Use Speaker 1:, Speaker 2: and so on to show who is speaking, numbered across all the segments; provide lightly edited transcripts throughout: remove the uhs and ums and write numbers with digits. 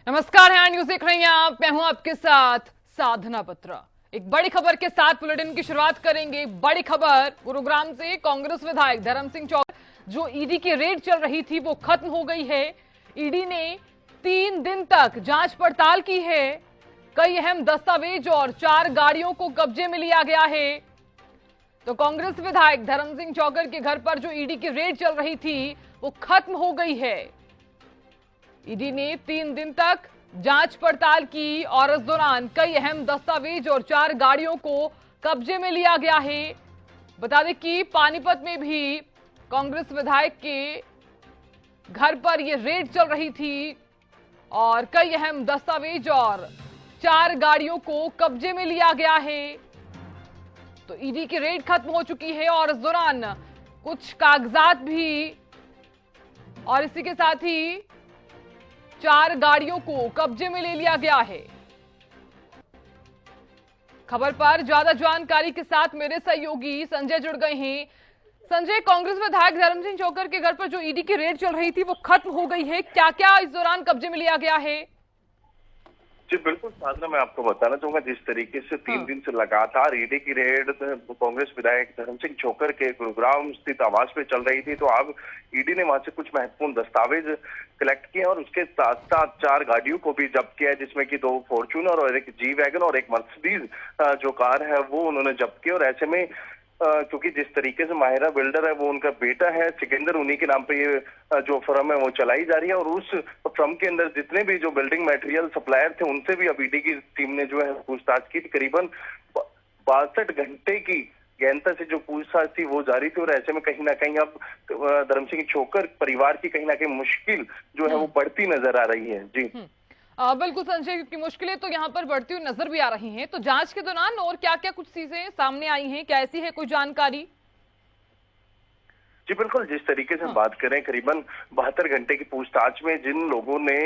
Speaker 1: नमस्कार, है न्यूज देख रही हैं आप। मैं हूं आपके साथ साधना बत्रा। एक बड़ी खबर के साथ बुलेटिन की शुरुआत करेंगे। बड़ी खबर गुरुग्राम से। कांग्रेस विधायक धर्म सिंह चौकर, जो ईडी की रेड चल रही थी वो खत्म हो गई है। ईडी ने 3 दिन तक जांच पड़ताल की है। कई अहम दस्तावेज और 4 गाड़ियों को कब्जे में लिया गया है। तो कांग्रेस विधायक धर्म सिंह चौकर के घर पर जो ईडी की रेड चल रही थी वो खत्म हो गई है। ईडी ने 3 दिन तक जांच पड़ताल की और इस दौरान कई अहम दस्तावेज और 4 गाड़ियों को कब्जे में लिया गया है। बता दें कि पानीपत में भी कांग्रेस विधायक के घर पर यह रेड चल रही थी और कई अहम दस्तावेज और 4 गाड़ियों को कब्जे में लिया गया है। तो ईडी की रेड खत्म हो चुकी है और इस दौरान कुछ कागजात भी और इसी के साथ ही 4 गाड़ियों को कब्जे में ले लिया गया है। खबर पर ज्यादा जानकारी के साथ मेरे सहयोगी संजय जुड़ गए हैं। संजय, कांग्रेस विधायक धर्म सिंह चौकर के घर पर जो ईडी की रेड चल रही थी वो खत्म हो गई है। क्या क्या इस दौरान कब्जे में लिया गया है?
Speaker 2: जी बिल्कुल साधना, मैं आपको बताना चाहूंगा, जिस तरीके से 3 दिन से लगातार ईडी की रेड कांग्रेस विधायक धर्म सिंह चौकर के गुरुग्राम स्थित आवास पे चल रही थी, तो अब ईडी ने वहां से कुछ महत्वपूर्ण दस्तावेज कलेक्ट किए और उसके साथ साथ 4 गाड़ियों को भी जब्त किया है, जिसमें कि 2 फॉर्च्यूनर और एक जी वैगन और एक मर्सिडीज जो कार है वो उन्होंने जब्त की। और ऐसे में क्योंकि जिस तरीके से माहिरा बिल्डर है वो उनका बेटा है सिकंदर, उन्हीं के नाम पे ये जो फर्म है वो चलाई जा रही है और उस फर्म के अंदर जितने भी जो बिल्डिंग मटेरियल सप्लायर थे उनसे भी अब ईडी की टीम ने जो है पूछताछ की। करीबन 62 घंटे की गहनता से जो पूछताछ थी वो जारी थी और ऐसे में कहीं ना कहीं अब धर्म सिंह चौकर परिवार की कहीं ना कहीं मुश्किल जो है वो बढ़ती नजर आ रही है। जी
Speaker 1: बिल्कुल संजय, क्योंकि मुश्किलें तो यहाँ पर बढ़ती हुई नजर भी आ रही हैं। तो जांच के दौरान और क्या क्या कुछ चीजें सामने आई हैं, क्या ऐसी है कोई जानकारी?
Speaker 2: जी बिल्कुल, जिस तरीके से हम बात करें, करीबन 72 घंटे की पूछताछ में जिन लोगों ने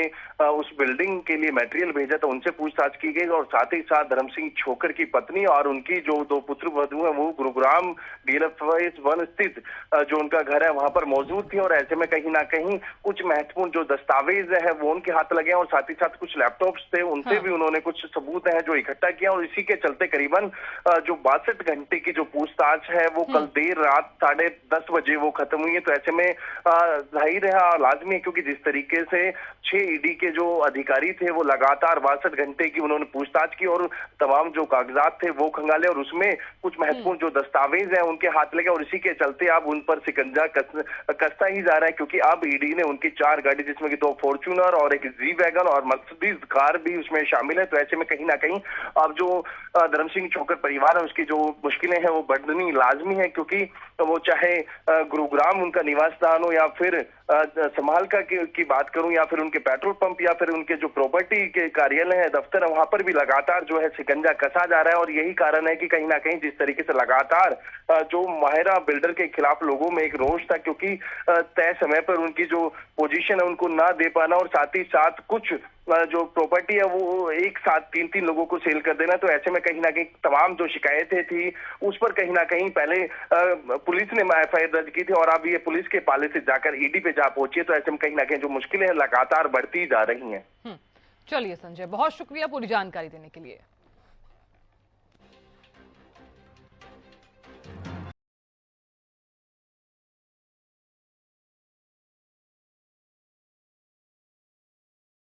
Speaker 2: उस बिल्डिंग के लिए मटेरियल भेजा था उनसे पूछताछ की गई और साथ ही साथ धर्म सिंह चौकर की पत्नी और उनकी जो 2 पुत्र वधू हैं वो गुरुग्राम DLF 1 स्थित जो उनका घर है वहां पर मौजूद थी। और ऐसे में कहीं ना कहीं कुछ महत्वपूर्ण जो दस्तावेज है वो उनके हाथ लगे और साथ ही साथ कुछ लैपटॉप्स थे उनसे भी उन्होंने कुछ सबूत है जो इकट्ठा किया। और इसी के चलते करीबन जो 62 घंटे की जो पूछताछ है वो कल देर रात 10:30 बजे वो खत्म हुई है। तो ऐसे में जाहिर है लाजमी है, क्योंकि जिस तरीके से 6 ईडी के जो अधिकारी थे वो लगातार 62 घंटे की उन्होंने पूछताछ की और तमाम जो कागजात थे वो खंगाले और उसमें कुछ महत्वपूर्ण जो दस्तावेज हैं उनके हाथ लगे और इसी के चलते अब उन पर शिकंजा कसता ही जा रहा है, क्योंकि अब ईडी ने उनकी 4 गाड़ी जिसमें कि 2 फॉर्च्यूनर और एक जी वैगन और मर्सिडीज कार भी उसमें शामिल है। तो ऐसे में कहीं ना कहीं अब जो धर्म सिंह चौकर परिवार है उसकी जो मुश्किलें हैं वो बढ़नी लाजमी है, क्योंकि वो चाहे गुरुग्राम उनका निवास स्थान हो या फिर समालका की बात करूं या फिर उनके पेट्रोल पंप या फिर उनके जो प्रॉपर्टी के कार्यालय है, दफ्तर है, वहां पर भी लगातार जो है शिकंजा कसा जा रहा है। और यही कारण है कि कहीं ना कहीं जिस तरीके से लगातार जो माहिरा बिल्डर के खिलाफ लोगों में एक रोष था, क्योंकि तय समय पर उनकी जो पोजीशन है उनको ना दे पाना और साथ ही साथ कुछ जो प्रॉपर्टी है वो एक साथ 3-3 लोगों को सेल कर देना। तो ऐसे में कहीं ना कहीं तमाम जो शिकायतें थी उस पर कहीं ना कहीं पहले पुलिस ने FIR दर्ज की थी और अब ये पुलिस के पाले से जाकर ईडी पे जा पहुंची है। तो ऐसे में कहीं ना कहीं जो मुश्किलें हैं लगातार बढ़ती जा रही हैं।
Speaker 1: चलिए संजय, बहुत शुक्रिया पूरी जानकारी देने के लिए।